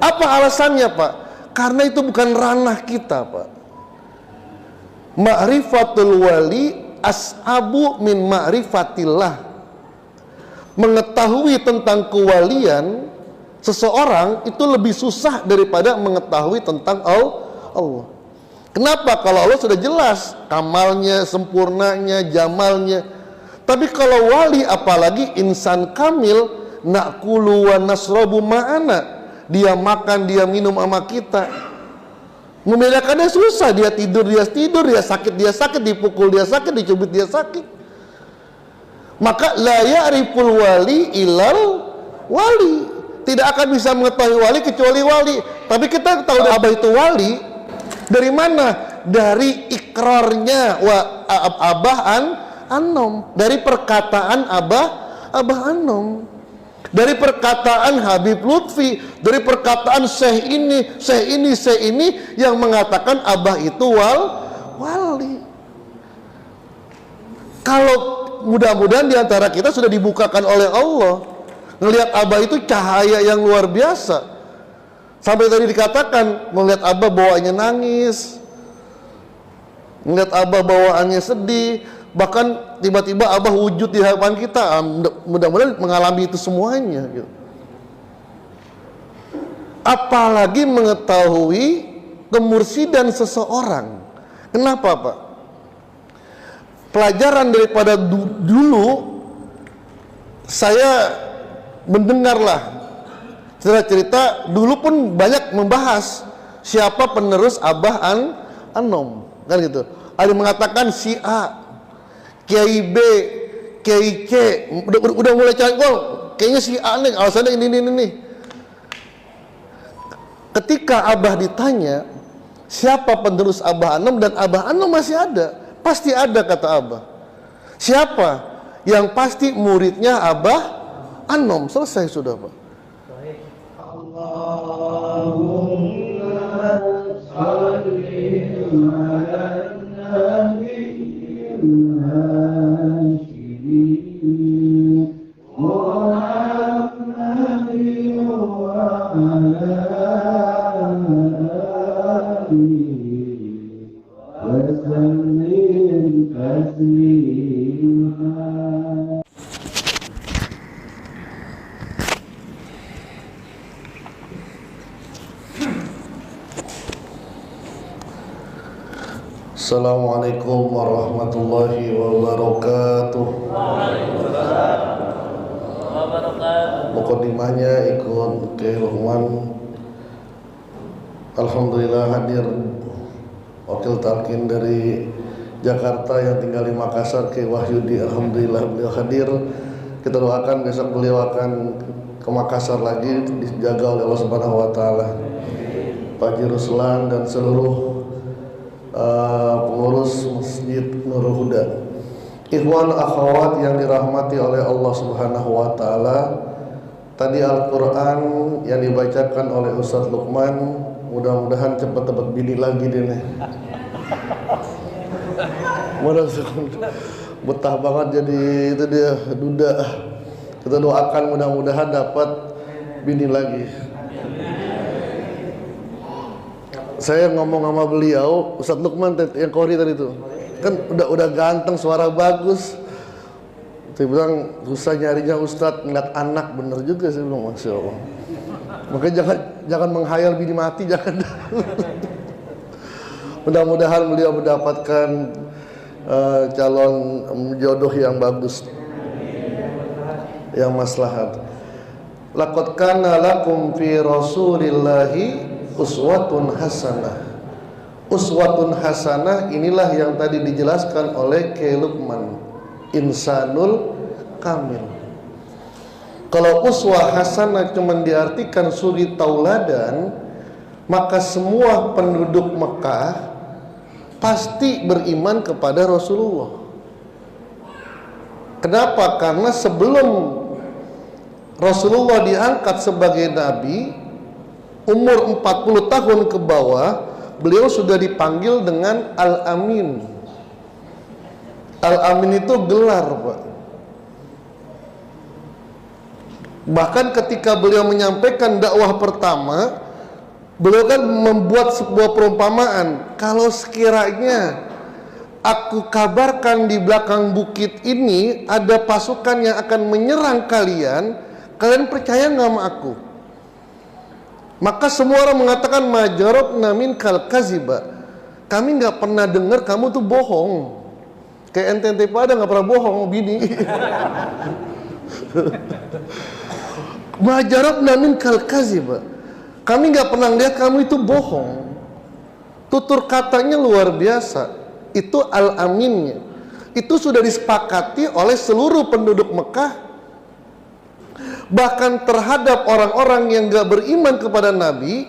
Apa alasannya, Pak? Karena itu bukan ranah kita, Pak. Ma'rifatul wali as'abu min ma'rifatillah. Mengetahui tentang kewalian seseorang itu lebih susah daripada mengetahui tentang Allah. Kenapa? Kalau Allah sudah jelas kamalnya, sempurnanya, jamalnya. Tapi kalau wali, apalagi insan kamil, na'kulu wa nasrabu ma'ana, dia makan, dia minum sama kita. Membedakannya susah. Dia tidur, dia sakit, dipukul dia sakit, dicubit dia sakit. Maka la ya'riful wali ilal wali. Tidak akan bisa mengetahui wali kecuali wali. Tapi kita tahu Abah itu wali dari mana? Dari ikrarnya Abah Anom, dari perkataan Abah Anom, dari perkataan Habib Lutfi, dari perkataan Syekh ini yang mengatakan Abah itu wali. Kalau mudah-mudahan diantara kita sudah dibukakan oleh Allah, ngelihat Abah itu cahaya yang luar biasa. Sampai tadi dikatakan melihat Abah bawaannya nangis, melihat Abah bawaannya sedih, bahkan tiba-tiba Abah wujud di hadapan kita. Mudah-mudahan mengalami itu semuanya gitu. Apalagi mengetahui kemursidan seseorang. Kenapa, Pak? Pelajaran daripada dulu saya mendengarlah cerita dulu pun banyak membahas siapa penerus Abah Anom, kan gitu. Ada yang mengatakan si A, Kiai B, Kiai C, udah mulai cari, kayaknya si A nih, alasannya ini. Ketika Abah ditanya siapa penerus Abah Anom, dan Abah Anom masih ada, pasti ada kata Abah. Siapa? Yang pasti muridnya Abah Anom. Selesai sudah, Pak. Allahumma sholli ala Assalamualaikum warahmatullahi wabarakatuh. Mukadimahnya ikut Kiai Luqman. Alhamdulillah hadir wakil talqin dari Jakarta yang tinggal di Makassar, Kiai Wahyudi. Alhamdulillah beliau hadir. Kita doakan besok beliau akan ke Makassar lagi, dijaga oleh Allah Subhanahu wa taala. Pak Haji Ruslan dan seluruh pengurus Masjid Nurul Huda, ikhwan akhwat yang dirahmati oleh Allah Subhanahu wa taala. Tadi Al-Qur'an yang dibacakan oleh Ustadz Luqman, mudah-mudahan cepat dapat bini lagi deh nih. Betah banget jadi itu dia duda. Kita doakan mudah-mudahan dapat bini lagi. Saya ngomong sama beliau, Ustadz Luqman yang Qori tadi itu, kan udah ganteng, suara bagus. Saya bilang susah nyarinya Ustadz, ngeliat anak, bener juga. Saya bilang Masya Allah. Makanya jangan menghayal bini mati, jangan. Mudah-mudahan beliau mendapatkan calon jodoh yang bagus, yang maslahat. Laqad kana lakum fi Rasulillahi uswatun hasanah. Uswatun hasanah inilah yang tadi dijelaskan oleh Kiai Luqman, insanul kamil. Kalau uswah hasanah cuma diartikan suri tauladan, maka semua penduduk Mekah pasti beriman kepada Rasulullah. Kenapa? Karena sebelum Rasulullah diangkat sebagai nabi, umur 40 tahun ke bawah, beliau sudah dipanggil dengan Al-Amin. Al-Amin itu gelar, Pak. Bahkan ketika beliau menyampaikan dakwah pertama, beliau kan membuat sebuah perumpamaan, kalau sekiranya aku kabarkan di belakang bukit ini ada pasukan yang akan menyerang kalian, kalian percaya nggak sama aku? Maka semua orang mengatakan majarobna minkal kaziba, kami nggak pernah dengar kamu tuh bohong. Kayak ente pada nggak pernah bohong, bini. Majarobna minkal kaziba, kami nggak pernah lihat kamu itu bohong. Tutur katanya luar biasa. Itu al-aminnya. Itu sudah disepakati oleh seluruh penduduk Mekah. Bahkan terhadap orang-orang yang gak beriman kepada Nabi,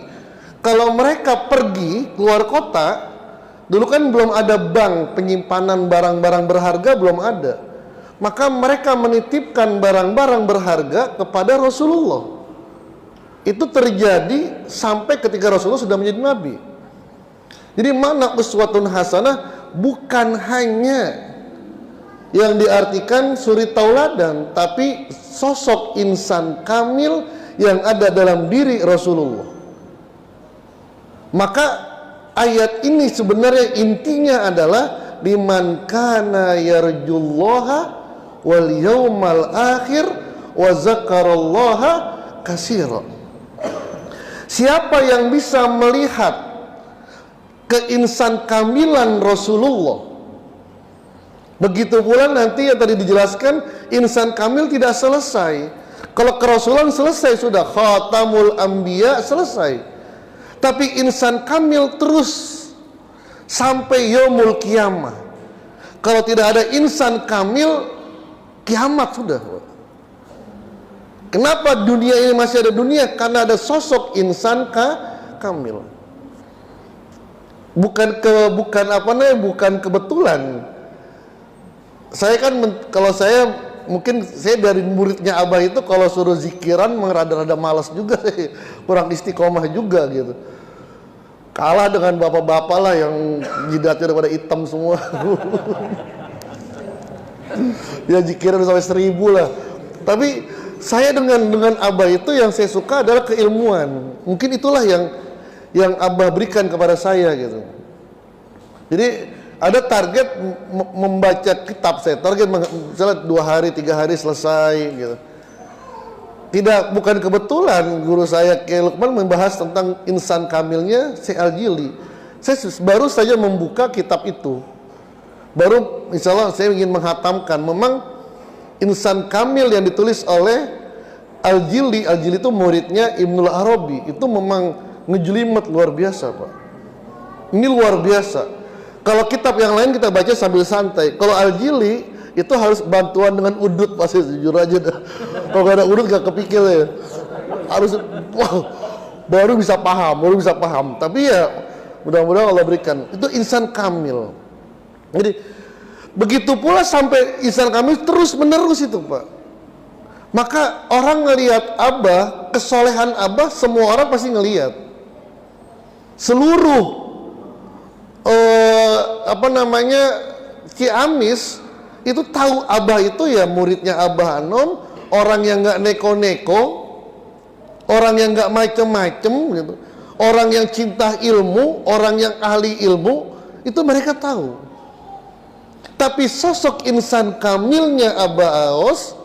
kalau mereka pergi keluar kota, dulu kan belum ada bank penyimpanan barang-barang berharga, belum ada. Maka mereka menitipkan barang-barang berharga kepada Rasulullah. Itu terjadi sampai ketika Rasulullah sudah menjadi Nabi. Jadi mana uswatun hasanah bukan hanya yang diartikan suri tauladan, tapi sosok insan kamil yang ada dalam diri Rasulullah. Maka ayat ini sebenarnya intinya adalah liman kana yarjullaha wal yaumal akhir wa zakarallaha katsira. Siapa yang bisa melihat keinsan kamilan Rasulullah, begitu pula nanti yang tadi dijelaskan, insan kamil tidak selesai. Kalau kerasulan selesai sudah, khatamul anbiya selesai. Tapi insan kamil terus sampai yaumul kiamah. Kalau tidak ada insan kamil, kiamat sudah. Kenapa dunia ini masih ada dunia? Karena ada sosok insan kamil. Bukan kebetulan. Saya kan kalau saya mungkin saya dari muridnya Abah itu kalau suruh zikiran rada-rada malas juga, kurang istiqomah juga gitu. Kalah dengan bapak-bapak lah yang jidatnya udah pada hitam semua. Ya zikiran sampai 1000 lah. Tapi saya dengan Abah itu yang saya suka adalah keilmuan. Mungkin itulah yang Abah berikan kepada saya gitu. Jadi ada target membaca kitab saya, target misalnya 2 hari 3 hari selesai gitu. Bukan kebetulan guru saya Kiai Lukman membahas tentang insan kamilnya Syekh Al-Jili. Saya baru saja membuka kitab itu. Baru misalnya saya ingin menghatamkan, memang insan kamil yang ditulis oleh Al-Jili itu muridnya Ibnul Arabi, itu memang ngejelimet luar biasa, Pak. Ini luar biasa. Kalau kitab yang lain kita baca sambil santai. Kalau Al-Jili itu harus bantuan dengan udut, pasti jujur aja dah. Kalau gak ada udut gak kepikir ya. Harus baru bisa paham. Tapi ya mudah-mudahan Allah berikan. Itu insan kamil. Jadi begitu pula sampai insan kamil terus menerus itu, Pak. Maka orang ngelihat Abah, kesolehan Abah, semua orang pasti ngelihat. Seluruh Ciamis itu tahu Abah itu ya muridnya Abah Anom, orang yang nggak neko-neko, orang yang nggak macem-macem gitu, orang yang cinta ilmu, orang yang ahli ilmu, itu mereka tahu. Tapi sosok insan kamilnya Abah Aos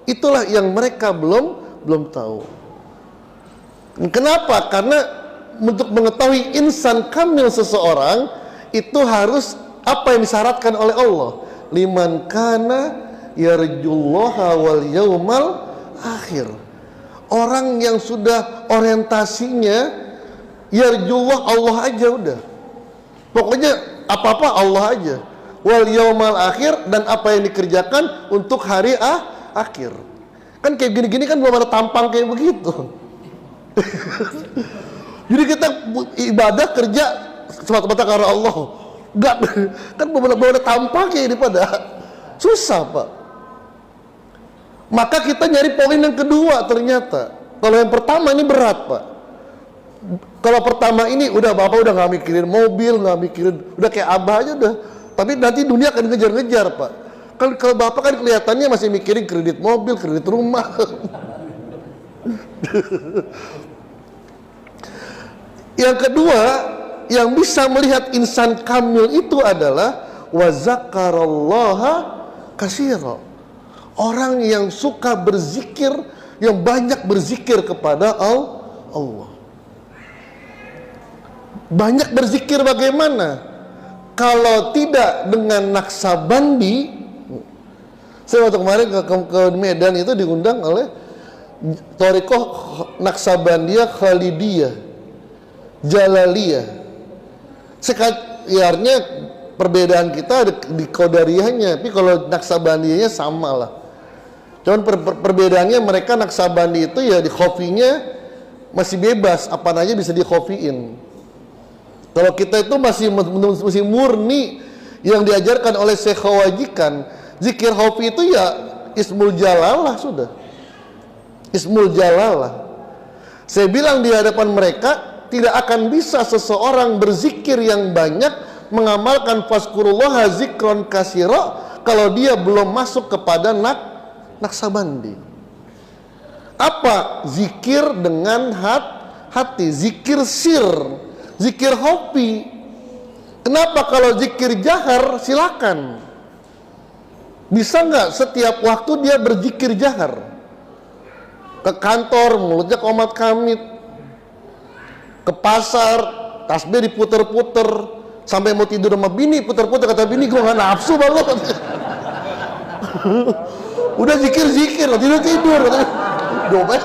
itulah yang mereka belum tahu. Kenapa? Karena untuk mengetahui insan kamil seseorang itu harus apa yang disyaratkan oleh Allah. Liman kana yarjullaha wal yaumal akhir. Orang yang sudah orientasinya yarjullah, Allah aja udah. Pokoknya apa-apa Allah aja. Wal yaumal akhir, dan apa yang dikerjakan untuk hari akhir. Kan kayak gini-gini kan belum ada tampang kayak begitu. Jadi kita ibadah kerja semata-mata karena Allah. Enggak, kan belum ada tampaknya ini pada susah, Pak. Maka kita nyari poin yang kedua ternyata. Kalau yang pertama ini berat, Pak. Kalau pertama ini udah Bapak udah nggak mikirin mobil, nggak mikirin, udah kayak Abah aja udah. Tapi nanti dunia akan ngejar-ngejar, Pak. Kalau Bapak kan kelihatannya masih mikirin kredit mobil, kredit rumah. Yang kedua, yang bisa melihat insan kamil itu adalah wa zakarallaha katsira. Orang yang suka berzikir, yang banyak berzikir kepada Allah. Banyak berzikir bagaimana? Kalau tidak dengan Naksabandi. Saya waktu kemarin ke Medan itu diundang oleh Thariqah Naksabandiyah Khalidiyah Jalaliyah. Sekarangnya perbedaan kita di Qadariyahnya, tapi kalau Naksabandiyahnya sama lah. Cuman perbedaannya mereka Naksabandi itu ya di khofinya masih bebas, apa aja bisa di khofiin. Kalau kita itu masih murni yang diajarkan oleh Syekh Khawajikan. Zikir khofi itu ya Ismul Jalalah sudah. Ismul Jalalah. Saya bilang di hadapan mereka, tidak akan bisa seseorang berzikir yang banyak, mengamalkan fazkurullah zikron katsira kalau dia belum masuk kepada Naksabandi. Apa? Zikir dengan hati, zikir sir, zikir hobi. Kenapa? Kalau zikir jahar silakan. Bisa nggak setiap waktu dia berzikir jahar? Ke kantor mulutnya qomat kamit, ke pasar tasbih diputer-puter, sampai mau tidur sama bini puter-puter, kata bini gue nggak nafsu banget. Udah zikir tidur katanya. Dompet.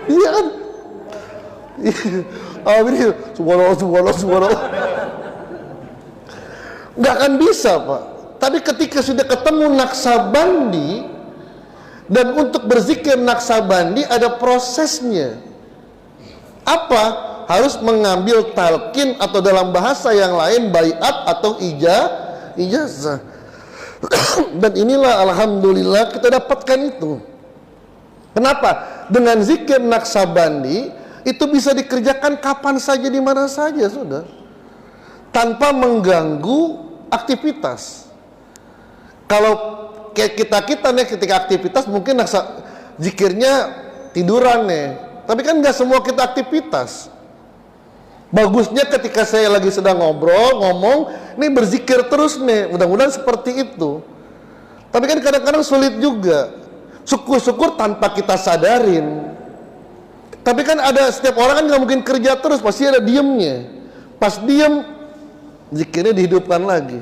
Iya kan? Bini subhanallah. Nggak akan bisa, Pak. Tapi ketika sudah ketemu Naksabandi, dan untuk berzikir Naksabandi ada prosesnya. Apa? Harus mengambil talqin atau dalam bahasa yang lain baiat atau ijazah. Dan inilah alhamdulillah kita dapatkan itu. Kenapa? Dengan zikir Naksabandi itu bisa dikerjakan kapan saja, di mana saja sudah, tanpa mengganggu aktivitas. Kalau kayak kita nih ketika aktivitas mungkin zikirnya tiduran nih, tapi kan nggak semua kita aktivitas. Bagusnya ketika saya lagi sedang ngomong, nih berzikir terus nih, mudah-mudahan seperti itu. Tapi kan kadang-kadang sulit juga. Syukur-syukur tanpa kita sadarin. Tapi kan ada, setiap orang kan nggak mungkin kerja terus, pasti ada diemnya. Pas diem, zikirnya dihidupkan lagi.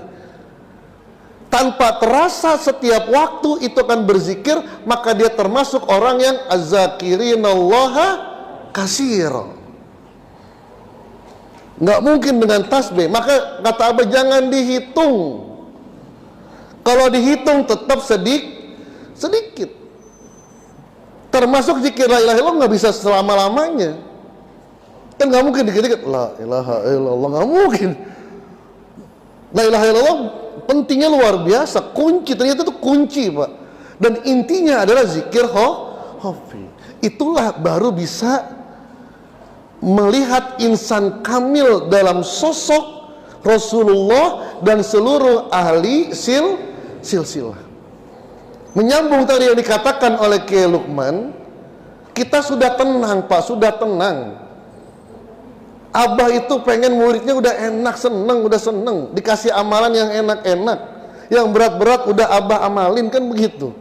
Tanpa terasa setiap waktu itu akan berzikir, maka dia termasuk orang yang az-zakirinallaha katsira. Nggak mungkin dengan tasbih. Maka kata Abah jangan dihitung. Kalau dihitung tetap sedikit. Termasuk zikir la ilaha illallah nggak bisa selama-lamanya. Kan nggak mungkin dikit-dikit la ilaha illallah, nggak mungkin. La ilaha illallah pentingnya luar biasa. Kunci, ternyata itu kunci, Pak. Dan intinya adalah zikir hofi. Itulah baru bisa melihat insan kamil dalam sosok Rasulullah dan seluruh ahli silsilah. Menyambung tadi yang dikatakan oleh Kiai Lukman, kita sudah tenang, Pak, sudah tenang. Abah itu pengen muridnya udah enak, udah seneng, dikasih amalan yang enak-enak, yang berat-berat udah Abah amalin, kan begitu.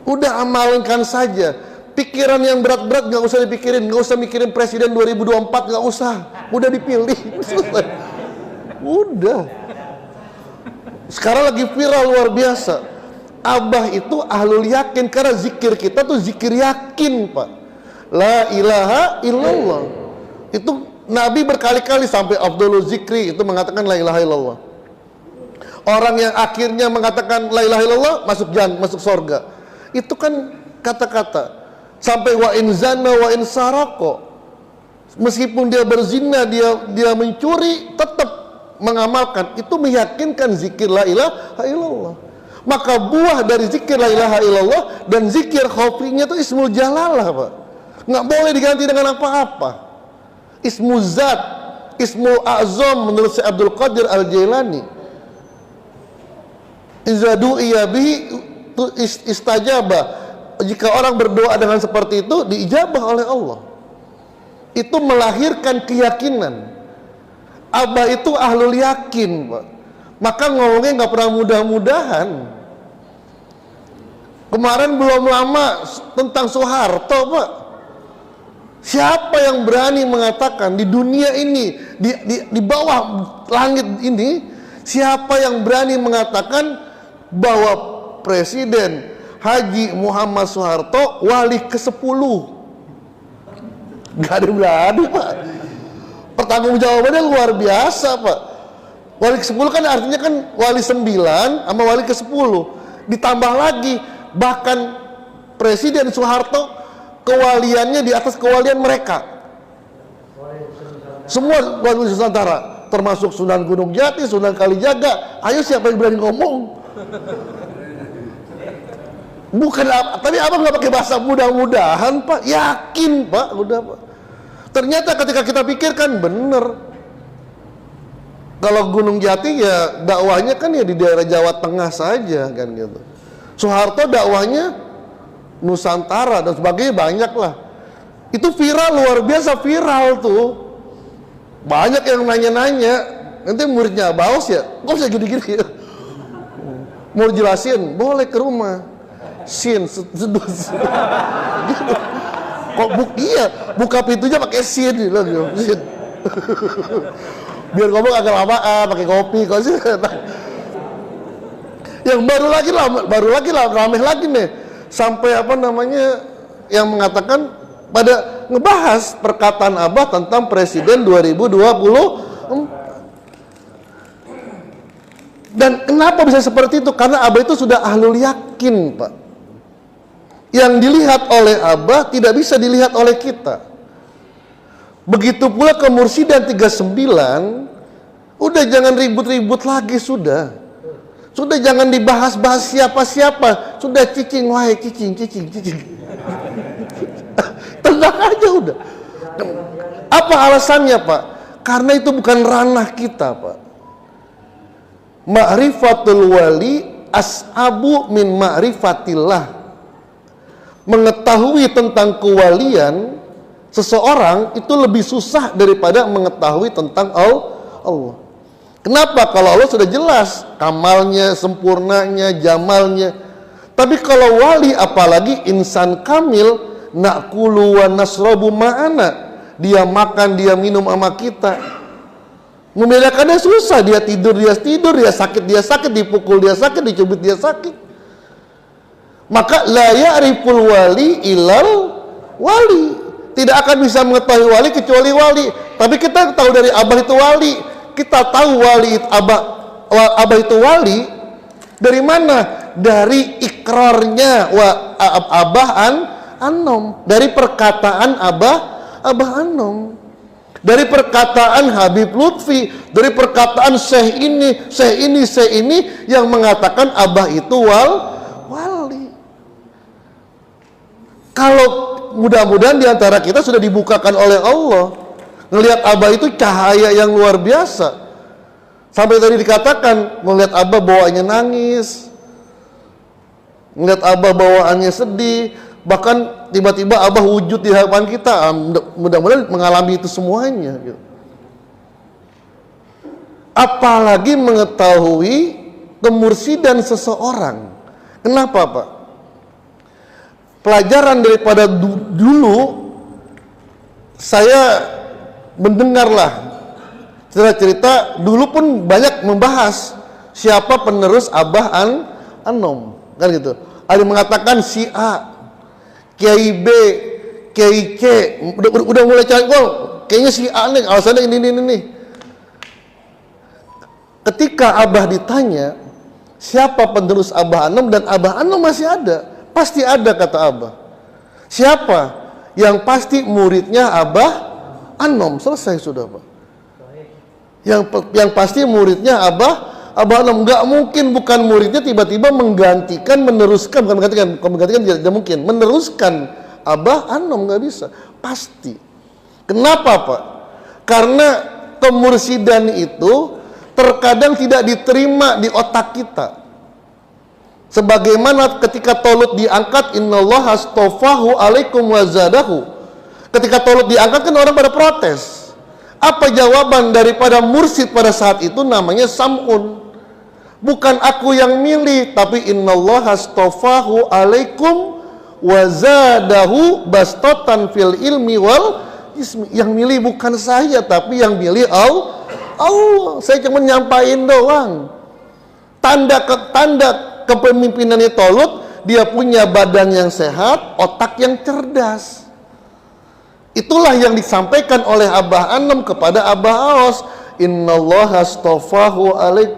Udah amalkan saja. Pikiran yang berat-berat gak usah dipikirin, gak usah mikirin presiden 2024, gak usah, udah dipilih, selesai. Udah. Sekarang lagi viral luar biasa. Abah itu ahlul yakin, karena zikir kita tuh zikir yakin, Pak. La ilaha illallah. Itu Nabi berkali-kali sampai afdhalul zikri itu mengatakan la ilaha illallah. Orang yang akhirnya mengatakan la ilaha illallah masuk surga. Itu kan kata-kata. Sampai wa in zana wa in saraqo. Meskipun dia berzina, dia mencuri, tetap mengamalkan. Itu meyakinkan zikir la ilaha illallah. Maka buah dari zikir la ilaha illallah dan zikir khofinya itu ismul jalalah, Pak. Nggak boleh diganti dengan apa-apa. Ismu zat, ismu azam menurut Syekh Abdul Qadir Al-Jailani. Iza du'iya bihi itu istajabah. Jika orang berdoa dengan seperti itu, diijabah oleh Allah. Itu melahirkan keyakinan. Abah itu ahlul yakin, Pak. Maka ngomongnya nggak pernah mudah-mudahan. Kemarin belum lama tentang Soeharto, Pak. Siapa yang berani mengatakan di dunia ini, di bawah langit ini, siapa yang berani mengatakan bahwa Presiden Haji Muhammad Soeharto wali ke-10? Gak ada yang berani, Pak. Pertanggungjawabannya luar biasa, Pak. Wali ke-10 kan artinya kan wali 9 sama wali ke-10. Ditambah lagi, bahkan Presiden Soeharto kewaliannya di atas kewalian mereka. Semua wali Nusantara, termasuk Sunan Gunung Jati, Sunan Kalijaga. Ayo siapa yang berani ngomong? Bukan, tapi abang nggak pakai bahasa mudah-mudahan, Pak. Yakin, Pak, udah, Pak. Ternyata ketika kita pikirkan bener. Kalau Gunung Jati ya dakwahnya kan ya di daerah Jawa Tengah saja kan gitu. Soeharto dakwahnya Nusantara dan sebagainya, banyak lah. Itu viral, luar biasa viral tuh. Banyak yang nanya-nanya. Nanti muridnya Baus ya, kok bisa gini-gini? Mau jelasin, boleh ke rumah. Sin, sedus. Gitu. Kok buka pintunya pakai sin gitu. Sin. Biar ngomong agak lamaan, pakai kopi, kok sih. Yang baru lagi lah, ramai lagi nih. Sampai apa namanya, yang mengatakan pada ngebahas perkataan Abah tentang Presiden 2024. Dan kenapa bisa seperti itu? Karena Abah itu sudah ahlul yakin, Pak. Yang dilihat oleh Abah tidak bisa dilihat oleh kita. Begitu pula kemursidan 39, udah jangan ribut-ribut lagi sudah. Sudah jangan dibahas-bahas siapa-siapa. Sudah cicing, wahai cicing. Tenang aja udah. Apa alasannya, Pak? Karena itu bukan ranah kita, Pak. Ma'rifatul wali as'abu min ma'rifatillah. Mengetahui tentang kewalian seseorang itu lebih susah daripada mengetahui tentang Allah. Kenapa? Kalau Allah sudah jelas kamalnya, sempurnanya, jamalnya. Tapi kalau wali, apalagi insan kamil, na'kulu wa nasrabu ma'ana. Dia makan, dia minum sama kita. Membedakannya susah. Dia tidur, dia sakit, dipukul dia sakit, dicubit dia sakit. Maka la ya'riful wali ilal wali. Tidak akan bisa mengetahui wali kecuali wali. Tapi kita tahu dari Abah itu wali. Kita tahu wali Abah itu wali dari mana? Dari ikrarnya Abah Anom, dari perkataan Abah Anom, dari perkataan Habib Lutfi, dari perkataan Syekh ini yang mengatakan Abah itu wali. Kalau mudah-mudahan diantara kita sudah dibukakan oleh Allah, ngelihat Abah itu cahaya yang luar biasa. Sampai tadi dikatakan melihat Abah bawaannya nangis, melihat Abah bawaannya sedih, bahkan tiba-tiba Abah wujud di hadapan kita. Mudah-mudahan mengalami itu semuanya gitu. Apalagi mengetahui kemursidan seseorang. Kenapa, Pak? Pelajaran daripada dulu saya mendengarlah cerita-cerita, dulu pun banyak membahas siapa penerus Abah Anom, kan gitu. Ada yang mengatakan si A, Kiai B, Kiai C, udah mulai cari, kayaknya si A nih, alasannya ini. Ketika Abah ditanya siapa penerus Abah Anom, dan Abah Anom masih ada, pasti ada kata Abah. Siapa? Yang pasti muridnya Abah Anom. Selesai sudah, Pak. Yang pasti muridnya Abah Anom. Nggak mungkin bukan muridnya tiba-tiba meneruskan tidak mungkin. Meneruskan Abah Anom, nggak bisa. Pasti. Kenapa, Pak? Karena kemursidan itu terkadang tidak diterima di otak kita. Sebagaimana ketika Talut diangkat, innallaha astofahu alaikum wazadahu. Ketika Talut diangkat kan orang pada protes. Apa jawaban daripada mursyid pada saat itu? Namanya Sam'un. Bukan aku yang milih, tapi innallaha astofahu alaikum wazadahu bastatan fil ilmi wal ismi. Yang milih bukan saya, tapi yang milih Allah. Saya cuma nyampain doang. Tanda kepemimpinannya Talut, dia punya badan yang sehat, otak yang cerdas. Itulah yang disampaikan oleh Abah Anom kepada Abah Aos. Innallaha astofahu alaik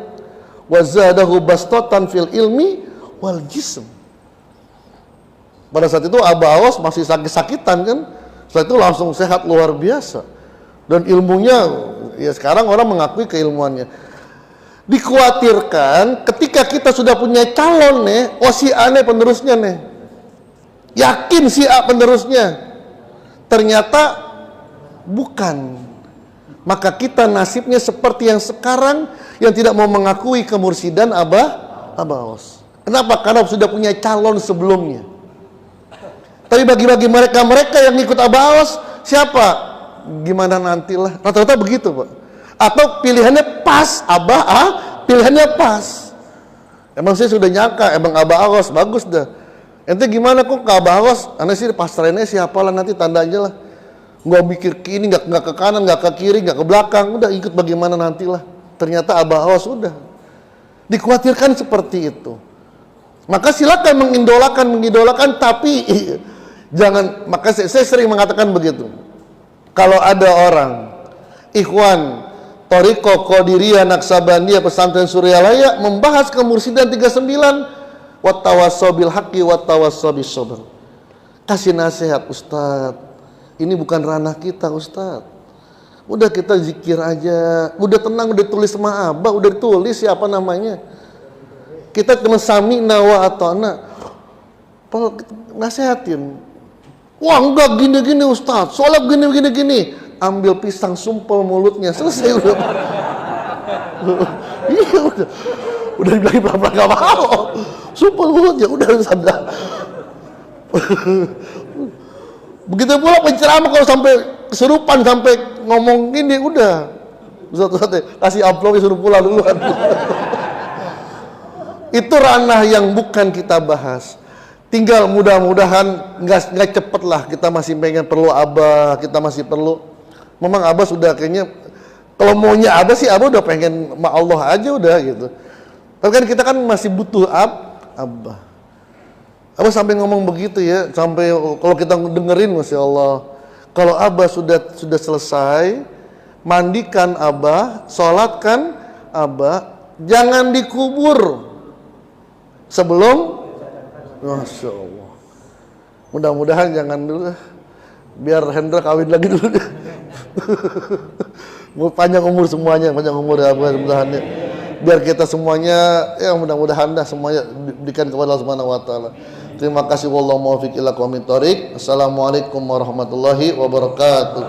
wa zadahu bastatan fil ilmi wal jism. Pada saat itu Abah Aos masih sakit-sakitan kan. Setelah itu langsung sehat luar biasa. Dan ilmunya, ya sekarang orang mengakui keilmuannya. Dikhawatirkan ketika kita sudah punya calon nih, oh si A nih penerusnya nih, yakin si A penerusnya, ternyata bukan, maka kita nasibnya seperti yang sekarang, yang tidak mau mengakui kemursidan Abah Aos. Kenapa? Karena sudah punya calon sebelumnya. Tapi bagi mereka yang ikut Abah Aos, siapa? Gimana nantilah, rata-rata begitu Pak. Atau pilihannya pas, pilihannya pas. Emang saya sudah nyangka, emang Abah Aos bagus dah. Ente gimana kok ke Abah Aos? Aneh sih pasrainnya siapalah nanti tanda aja lah. Nggak mikir ke ini, nggak ke kanan, nggak ke kiri, nggak ke belakang. Udah ikut bagaimana nantilah. Ternyata Abah Aos udah. Dikhawatirkan seperti itu. Maka silakan mengidolakan, tapi jangan. Maka saya sering mengatakan begitu. Kalau ada orang, ikhwan, Thariqah Qadiriyah Naksabandiyah Pesantren Suryalaya membahas kemursidan 39, wa tawassaw bil haqqi wa tawassaw bis sabr. Kasih nasihat, Ustaz. Ini bukan ranah kita, Ustaz. Udah kita zikir aja, udah tenang, udah tulis sama Abah, udah ditulis siapa namanya. Kita cuma sami'na wa ata'na. Nasihatin. Wah, enggak gini-gini Ustaz. Soalnya gini. Ambil pisang sumpel mulutnya, selesai udah. Iya udah dibilangin pelan-pelan gak mau, sumpel mulutnya udah sadar. Begitu pula penceramah kalau sampai kesurupan, sampai ngomong gini udah satu-satu kasih amplopnya suruh pulang duluan. Itu ranah yang bukan kita bahas. Tinggal mudah-mudahan nggak cepet lah, kita masih pengen perlu Abah, kita masih perlu. Memang Abah sudah kayaknya, kalau maunya Abah sih Abah udah pengen sama Allah aja udah gitu. Tapi kan kita kan masih butuh Abah. Abah sampai ngomong begitu ya, sampai kalau kita dengerin Masya Allah. Kalau Abah sudah selesai, mandikan Abah, sholatkan Abah, jangan dikubur sebelum, Masya Allah. Mudah-mudahan jangan dulu, biar Hendra kawin lagi dulu. Panjang umur semuanya, panjang umur ya mudah-mudahan ya. Biar kita semuanya ya mudah-mudahan dah semuanya diberikan kepada Allah Subhanahu wa taala. Terima kasih, wallahu muwaffiq ila aqwamit thoriq. Assalamualaikum warahmatullahi wabarakatuh.